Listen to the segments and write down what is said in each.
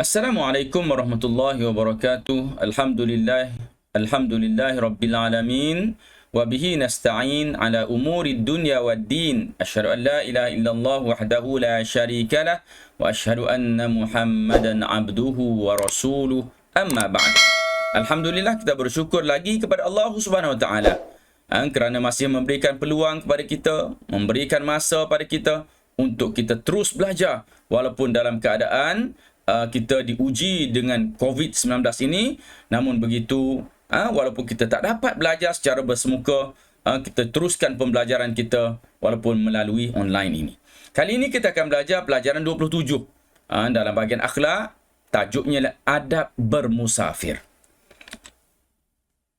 Assalamualaikum warahmatullahi wabarakatuh. Alhamdulillah rabbil alamin wa bihi nasta'in ala umuri dunya waddin. Asyhadu an la ilaha illallah wahdahu la syarika lah wa asyhadu anna Muhammadan abduhu wa rasuluh. Amma ba'd. Alhamdulillah, kita bersyukur lagi kepada Allah Subhanahu wa taala kerana masih memberikan peluang kepada kita, memberikan masa pada kita untuk kita terus belajar walaupun dalam keadaan kita diuji dengan COVID-19 ini. Namun begitu, walaupun kita tak dapat belajar secara bersemuka, kita teruskan pembelajaran kita walaupun melalui online ini. Kali ini kita akan belajar pelajaran 27 dalam bahagian akhlak. Tajuknya adalah adab bermusafir.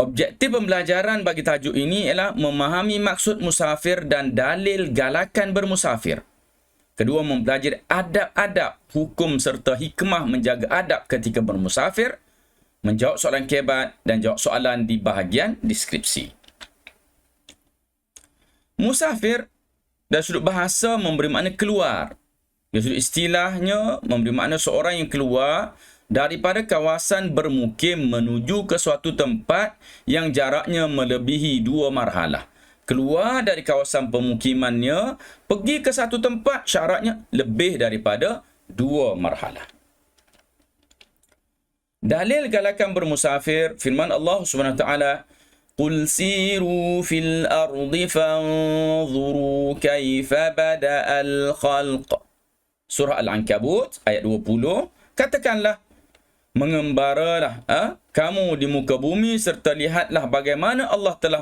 Objektif pembelajaran bagi tajuk ini ialah memahami maksud musafir dan dalil galakan bermusafir. Kedua, mempelajari adab-adab, hukum serta hikmah menjaga adab ketika bermusafir. Menjawab soalan kebat dan jawab soalan di bahagian deskripsi. Musafir dari sudut bahasa memberi makna keluar. Dari sudut istilahnya memberi makna seorang yang keluar daripada kawasan bermukim menuju ke suatu tempat yang jaraknya melebihi 2 marhalah. Keluar dari kawasan pemukimannya, pergi ke satu tempat syaratnya lebih daripada 2 marhalah. Dalil galakan bermusafir, firman Allah Subhanahu wa taala, "Qul siru fil ardi fanzuru kaifa bada'al khalq." Surah Al-Ankabut ayat 20. Katakanlah, mengembaralah kamu di muka bumi serta lihatlah bagaimana Allah telah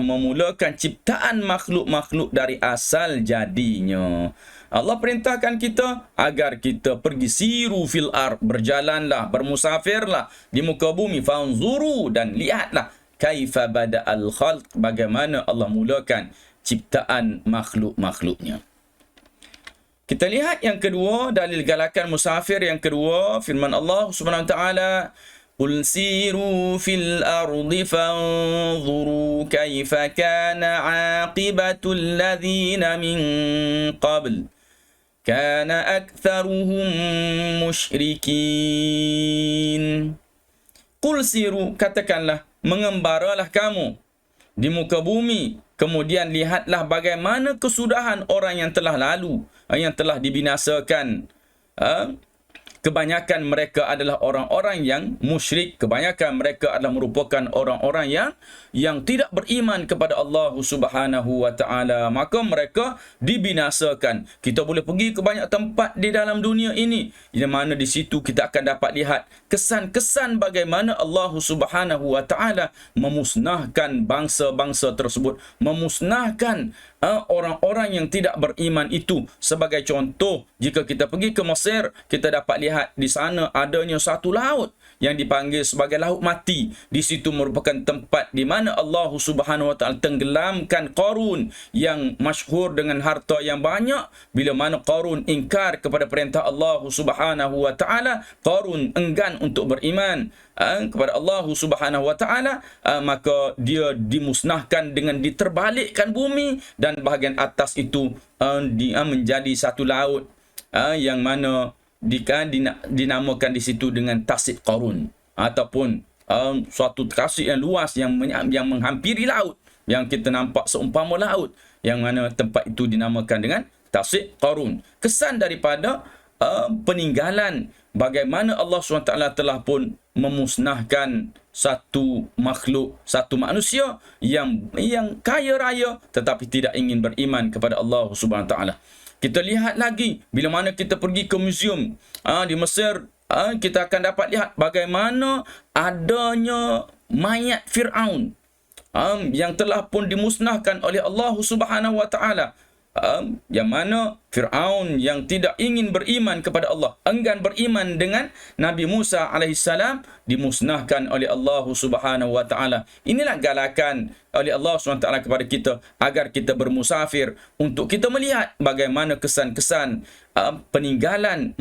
memulakan ciptaan makhluk-makhluk dari asal jadinya. Allah perintahkan kita agar kita pergi siru fil ard, berjalanlah, bermusafirlah di muka bumi, fanzuru, dan lihatlah kaifa bada'al khalq, bagaimana Allah mulakan ciptaan makhluk-makhluknya. Kita lihat yang kedua, dalil galakan musafir yang kedua, firman Allah Subhanahu wa taala, "Qul siru fil ardi fanzuru kaifa kana 'aqibatul ladzina min qabl kana aktsaruhum musyrikin." Qul siru, katakanlah, mengembaralah kamu di muka bumi, kemudian lihatlah bagaimana kesudahan orang yang telah lalu, yang telah dibinasakan. Kebanyakan mereka adalah orang-orang yang musyrik. Kebanyakan mereka adalah merupakan orang-orang yang tidak beriman kepada Allah Subhanahu wa taala. Maka mereka dibinasakan. Kita boleh pergi ke banyak tempat di dalam dunia ini, di mana di situ kita akan dapat lihat kesan-kesan bagaimana Allah Subhanahu wa taala memusnahkan bangsa-bangsa tersebut, memusnahkan orang-orang yang tidak beriman itu. Sebagai contoh, jika kita pergi ke Mesir, kita dapat lihat di sana adanya satu laut yang dipanggil sebagai Laut Mati. Di situ merupakan tempat di mana Allah Subhanahu wa taala tenggelamkan Qarun yang masyhur dengan harta yang banyak. Bila mana Qarun ingkar kepada perintah Allah Subhanahu wa taala, Qarun enggan untuk beriman kepada Allah Subhanahu wa taala, maka dia dimusnahkan dengan diterbalikkan bumi, dan bahagian atas itu dia menjadi satu laut yang mana dinamakan di situ dengan Tasik Qarun, ataupun suatu tasik yang luas yang menghampiri laut, yang kita nampak seumpama laut, yang mana tempat itu dinamakan dengan Tasik Qarun. Kesan daripada peninggalan bagaimana Allah SWT telah pun memusnahkan satu makhluk, satu manusia yang kaya raya tetapi tidak ingin beriman kepada Allah SWT. Kita lihat lagi, bila mana kita pergi ke museum di Mesir, kita akan dapat lihat bagaimana adanya mayat Fir'aun yang telah pun dimusnahkan oleh Allah Subhanahu wa taala. Yang mana Fir'aun yang tidak ingin beriman kepada Allah, enggan beriman dengan Nabi Musa alaihissalam, dimusnahkan oleh Allah Subhanahu wa taala. Inilah galakan oleh Allah SWT kepada kita agar kita bermusafir untuk kita melihat bagaimana kesan-kesan peninggalan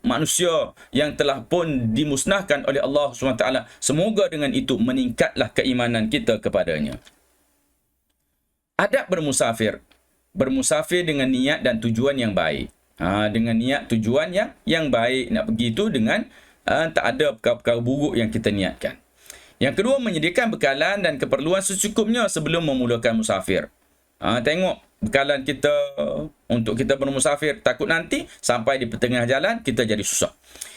manusia yang telah pun dimusnahkan oleh Allah SWT. Semoga dengan itu meningkatlah keimanan kita kepadanya. Adab bermusafir. Bermusafir dengan niat dan tujuan yang baik. Dengan niat tujuan yang baik, nak pergi itu dengan tak ada perkara-perkara buruk yang kita niatkan. Yang kedua, menyediakan bekalan dan keperluan secukupnya sebelum memulakan musafir. Tengok bekalan kita untuk kita bermusafir. Takut nanti sampai di pertengahan jalan kita jadi susah.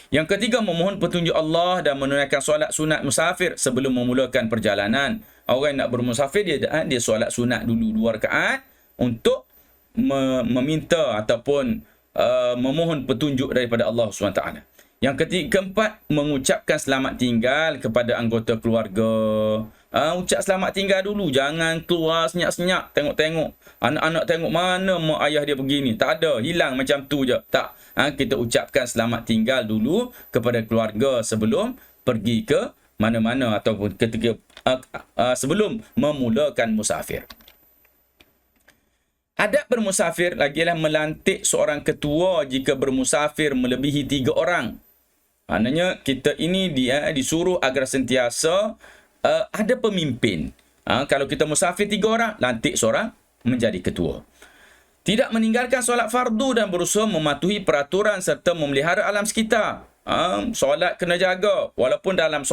Yang ketiga, memohon petunjuk Allah dan menunaikan solat sunat musafir sebelum memulakan perjalanan. Orang yang nak bermusafir, dia solat sunat dulu 2 rakaat untuk meminta ataupun memohon petunjuk daripada Allah SWT. Yang keempat, mengucapkan selamat tinggal kepada anggota keluarga. Ucap selamat tinggal dulu. Jangan keluar senyap-senyap. Tengok-tengok. Anak-anak tengok mana mak ayah dia begini. Tak ada. Hilang macam tu je. Tak. Kita ucapkan selamat tinggal dulu kepada keluarga sebelum pergi ke mana-mana ataupun ketika sebelum memulakan musafir. Adab bermusafir lagilah melantik seorang ketua jika bermusafir melebihi 3 orang. Maknanya kita ini disuruh agar sentiasa ada pemimpin. Kalau kita musafir 3 orang, lantik seorang menjadi ketua. Tidak meninggalkan solat fardu dan berusaha mematuhi peraturan serta memelihara alam sekitar. Solat kena jaga. Walaupun dalam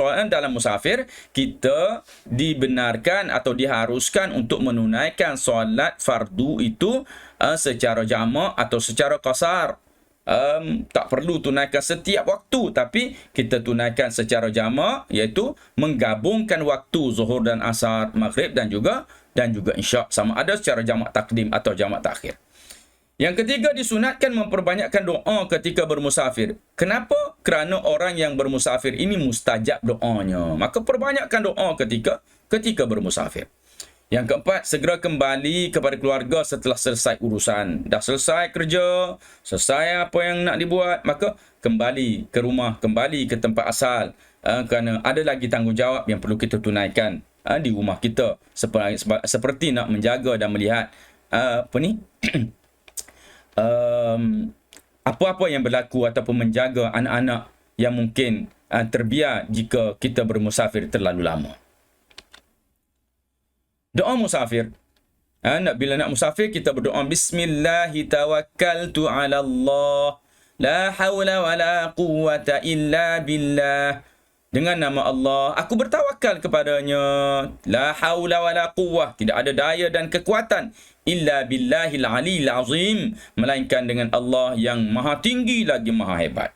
musafir, kita dibenarkan atau diharuskan untuk menunaikan solat fardu itu secara jamak atau secara qasar. Tak perlu tunaikan setiap waktu, tapi kita tunaikan secara jamak, iaitu menggabungkan waktu zuhur dan asar, maghrib dan juga isyak, sama ada secara jamak takdim atau jamak takhir. Yang ketiga, disunatkan memperbanyakkan doa ketika bermusafir. Kenapa? Kerana orang yang bermusafir ini mustajab doanya. Maka perbanyakkan doa ketika bermusafir. Yang keempat, segera kembali kepada keluarga setelah selesai urusan. Dah selesai kerja, selesai apa yang nak dibuat, maka kembali ke rumah, kembali ke tempat asal. Kerana ada lagi tanggungjawab yang perlu kita tunaikan di rumah kita. Seperti nak menjaga dan melihat apa-apa yang berlaku ataupun menjaga anak-anak yang mungkin terbiar jika kita bermusafir terlalu lama. Doa musafir. Bila nak musafir, kita berdoa Bismillahi tawakkaltu ala Allah. La hawla wa la quwwata illa billah. Dengan nama Allah, aku bertawakal kepadanya. La hawla wa la quwwah. Tidak ada daya dan kekuatan. Illa billahil aliyil azim. Melainkan dengan Allah yang maha tinggi lagi maha hebat.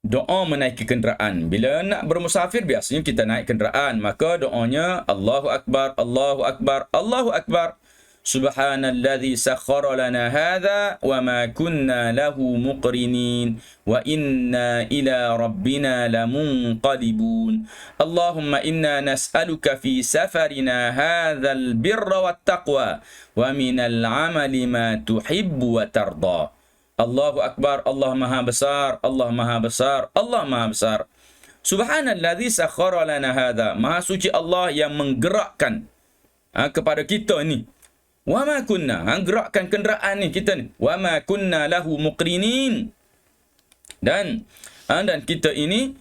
Doa menaiki kenderaan. Bila nak bermusafir, biasanya kita naik kenderaan. Maka doanya Allahu Akbar, Allahu Akbar, Allahu Akbar. Subhanalladzi sakhkhara lana hadha wa ma kunna lahu muqrinin wa inna ila rabbina lamunqalibun. Allahumma inna nas'aluka fi safarina hadha albirra wattaqwa wa minal amali ma tuhibbu wa tarda. Allahu Akbar, Allah Maha Besar, Allah Maha Besar, Allah Maha Besar. Subhanalladzi sakhkhara lana hadha. Maha suci Allah yang menggerakkan kepada kita ni. Wa ma kunna, gerakkan kenderaan ni kita ni. Wa ma kunna lahu muqrinin. Dan kita ini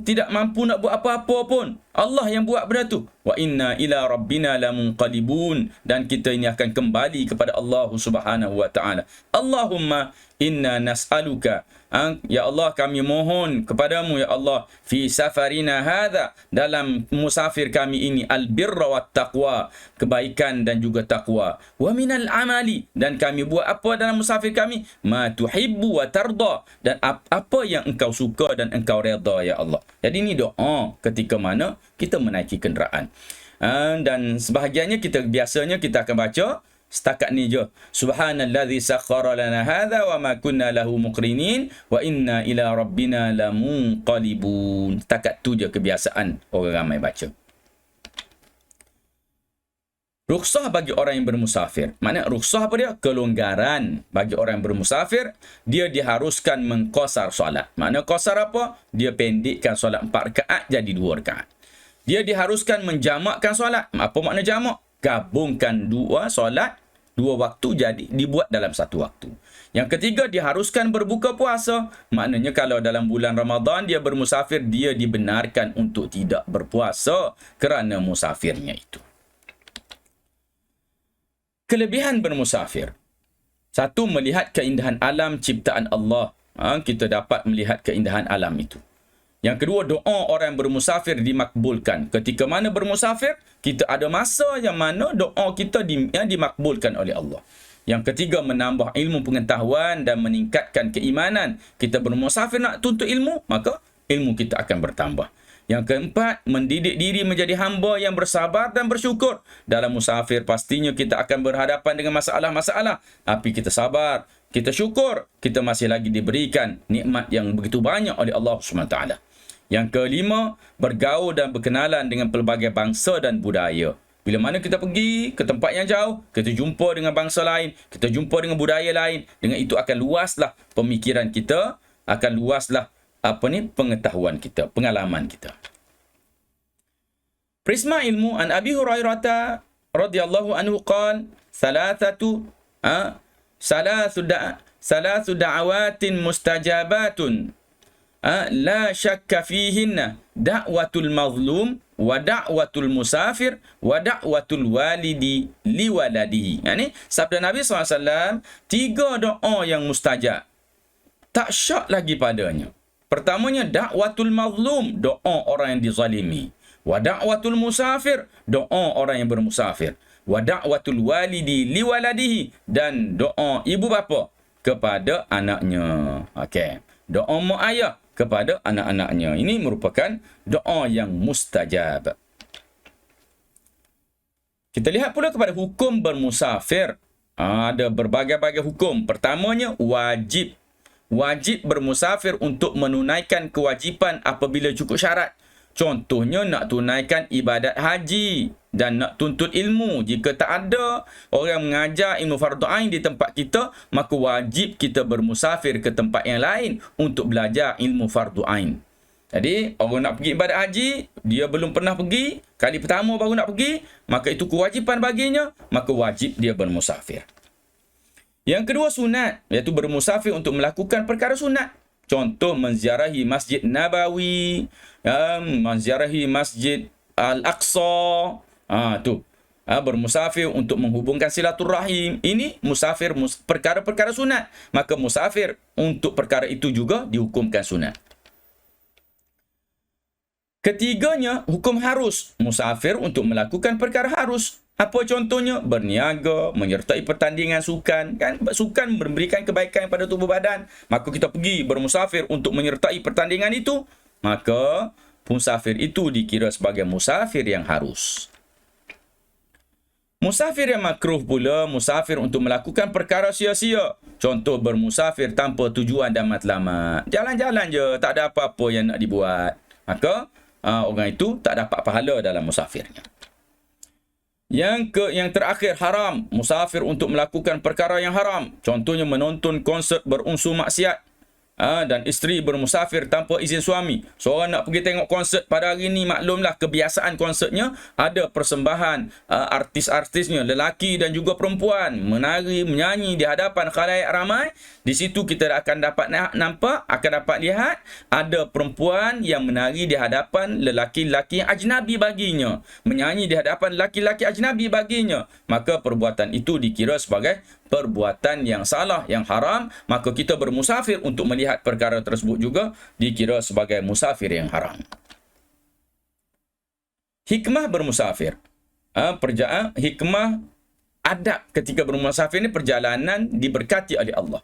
tidak mampu nak buat apa-apa pun. Allah yang buat benda tu. Wa inna ila rabbina lamunqalibun. Dan kita ini akan kembali kepada Allah Subhanahu wa taala. Allahumma inna nas'aluka. Ya Allah, kami mohon kepadamu ya Allah, fi safarina hadha, dalam musafir kami ini, albirra wat taqwa, kebaikan dan juga takwa. Wa minal amali, dan kami buat apa dalam musafir kami, ma tuhibbu wa tarda, dan apa yang engkau suka dan engkau redha ya Allah. Jadi ini doa ketika mana kita menaiki kenderaan. Dan sebahagiannya biasanya kita akan baca setakat ni je. Subhanalladzi sakhkhara lana hadha wa ma kunna lahu muqrinin wa inna ila rabbina lamunqalibun. Setakat tu je kebiasaan orang ramai baca. Rukhsah bagi orang yang bermusafir. Maknanya rukhsah apa dia? Kelonggaran bagi orang yang bermusafir. Dia diharuskan mengqasar solat. Maknanya qasar apa? Dia pendekkan solat 4 rakaat jadi 2 rakaat. Dia diharuskan menjamakkan solat. Apa makna jamak? Gabungkan 2 solat, 2 waktu jadi dibuat dalam 1 waktu. Yang ketiga, diharuskan berbuka puasa. Maknanya kalau dalam bulan Ramadan dia bermusafir, dia dibenarkan untuk tidak berpuasa kerana musafirnya itu. Kelebihan bermusafir. Satu, melihat keindahan alam ciptaan Allah. Kita dapat melihat keindahan alam itu. Yang kedua, doa orang yang bermusafir dimakbulkan. Ketika mana bermusafir, kita ada masa yang mana doa kita dimakbulkan oleh Allah. Yang ketiga, menambah ilmu pengetahuan dan meningkatkan keimanan. Kita bermusafir nak tuntut ilmu, maka ilmu kita akan bertambah. Yang keempat, mendidik diri menjadi hamba yang bersabar dan bersyukur. Dalam musafir, pastinya kita akan berhadapan dengan masalah-masalah. Tapi kita sabar, kita syukur, kita masih lagi diberikan nikmat yang begitu banyak oleh Allah SWT. Yang kelima, bergaul dan berkenalan dengan pelbagai bangsa dan budaya. Bila mana kita pergi ke tempat yang jauh, kita jumpa dengan bangsa lain, kita jumpa dengan budaya lain. Dengan itu akan luaslah pemikiran kita, akan luaslah pengetahuan kita, pengalaman kita. Prisma ilmu an Abi Hurairah radhiyallahu anhu qala salasu da'awatin mustajabatun la syakka fihinna da'watul mazlum wa da'watul musafir wa da'watul walidi liwaladihi. Yani sabda Nabi SAW, 3 doa yang mustajab, tak syak lagi padanya. Pertamanya, da'watul mazlum, doa orang yang dizalimi. Wa da'watul musafir, doa orang yang bermusafir. Wa da'watul walidi liwaladihi, dan doa ibu bapa kepada anaknya. Okey, doa mak ayah kepada anak-anaknya. Ini merupakan doa yang mustajab. Kita lihat pula kepada hukum bermusafir. Ada berbagai-bagai hukum. Pertamanya, wajib bermusafir untuk menunaikan kewajipan apabila cukup syarat. Contohnya, nak tunaikan ibadat haji dan nak tuntut ilmu. Jika tak ada orang mengajar ilmu fardu ain di tempat kita, maka wajib kita bermusafir ke tempat yang lain untuk belajar ilmu fardu ain. Jadi, orang nak pergi ibadat haji, dia belum pernah pergi, kali pertama baru nak pergi, maka itu kewajipan baginya, maka wajib dia bermusafir. Yang kedua, sunat, iaitu bermusafir untuk melakukan perkara sunat. Contoh, menziarahi Masjid Nabawi, menziarahi Masjid Al-Aqsa. Bermusafir untuk menghubungkan silaturahim. Ini musafir perkara-perkara sunat. Maka musafir untuk perkara itu juga dihukumkan sunat. Ketiganya, hukum harus. Musafir untuk melakukan perkara harus. Apa contohnya? Berniaga, menyertai pertandingan sukan. Kan sukan memberikan kebaikan pada tubuh badan. Maka kita pergi bermusafir untuk menyertai pertandingan itu. Maka musafir itu dikira sebagai musafir yang harus. Musafir yang makruh pula, musafir untuk melakukan perkara sia-sia. Contoh, bermusafir tanpa tujuan dan matlamat. Jalan-jalan je, tak ada apa-apa yang nak dibuat. Maka orang itu tak dapat pahala dalam musafirnya. Yang terakhir, haram. Musafir untuk melakukan perkara yang haram. Contohnya, menonton konsert berunsur maksiat. Dan isteri bermusafir tanpa izin suami. Seorang nak pergi tengok konsert pada hari ni, maklumlah kebiasaan konsertnya ada persembahan artis-artisnya, lelaki dan juga perempuan, menari, menyanyi di hadapan khalayak ramai. Di situ kita akan dapat nampak, akan dapat lihat ada perempuan yang menari di hadapan lelaki-lelaki yang ajnabi baginya, menyanyi di hadapan lelaki-lelaki ajnabi baginya. Maka perbuatan itu dikira sebagai perbuatan yang salah, yang haram. Maka kita bermusafir untuk melihat perkara tersebut juga dikira sebagai musafir yang haram. Hikmah bermusafir. Hikmah adab ketika bermusafir ini, perjalanan diberkati oleh Allah.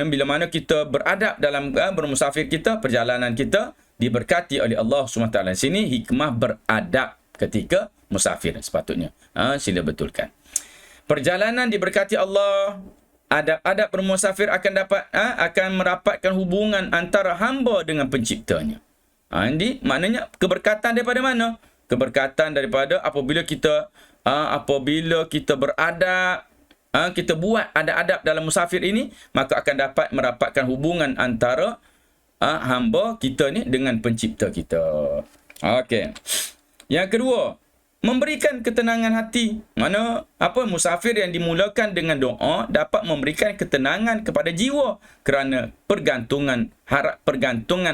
Bila mana kita beradab dalam bermusafir kita, perjalanan kita diberkati oleh Allah SWT. Di sini hikmah beradab ketika musafir sepatutnya. Sila betulkan. Perjalanan diberkati Allah. Adab-adab bermusafir akan merapatkan hubungan antara hamba dengan penciptanya. Ini maknanya keberkatan daripada mana? Keberkatan daripada apabila kita beradab, kita buat adab-adab dalam musafir ini, maka akan dapat merapatkan hubungan antara hamba kita ni dengan pencipta kita. Okey. Yang kedua, memberikan ketenangan hati. Musafir yang dimulakan dengan doa dapat memberikan ketenangan kepada jiwa kerana pergantungan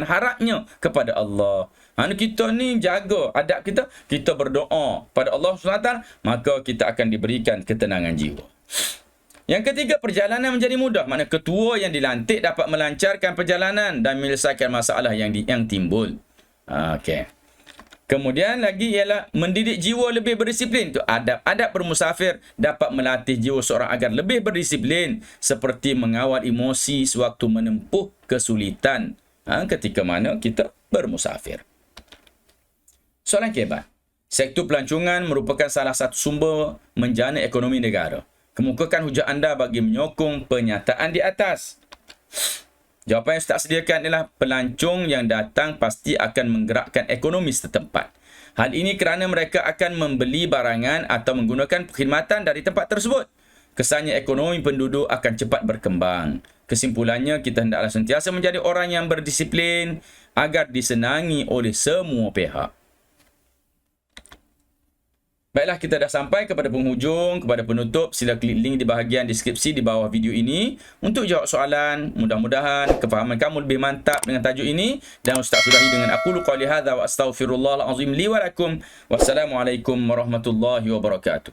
harapnya kepada Allah. Kita ni jaga adab kita berdoa pada Allah SWT, maka kita akan diberikan ketenangan jiwa. Yang ketiga, perjalanan menjadi mudah. Maknanya ketua yang dilantik dapat melancarkan perjalanan dan menyelesaikan masalah yang timbul. Okey. Kemudian lagi ialah mendidik jiwa lebih berdisiplin. Itu adab-adab bermusafir dapat melatih jiwa seorang agar lebih berdisiplin, seperti mengawal emosi sewaktu menempuh kesulitan ketika mana kita bermusafir. Soalan keempat. Sektor pelancongan merupakan salah satu sumber menjana ekonomi negara. Kemukakan hujah anda bagi menyokong pernyataan di atas. Jawapan yang Ustaz sediakan ialah pelancong yang datang pasti akan menggerakkan ekonomi setempat. Hal ini kerana mereka akan membeli barangan atau menggunakan perkhidmatan dari tempat tersebut. Kesannya ekonomi penduduk akan cepat berkembang. Kesimpulannya, kita hendaklah sentiasa menjadi orang yang berdisiplin agar disenangi oleh semua pihak. Baiklah, kita dah sampai kepada penghujung, kepada penutup. Sila klik link di bahagian deskripsi di bawah video ini untuk jawab soalan. Mudah-mudahan kefahaman kamu lebih mantap dengan tajuk ini. Dan Ustaz sudahi dengan aqulu qali hadza wa astaghfirullahal azim li wa lakum. Wassalamualaikum warahmatullahi wabarakatuh.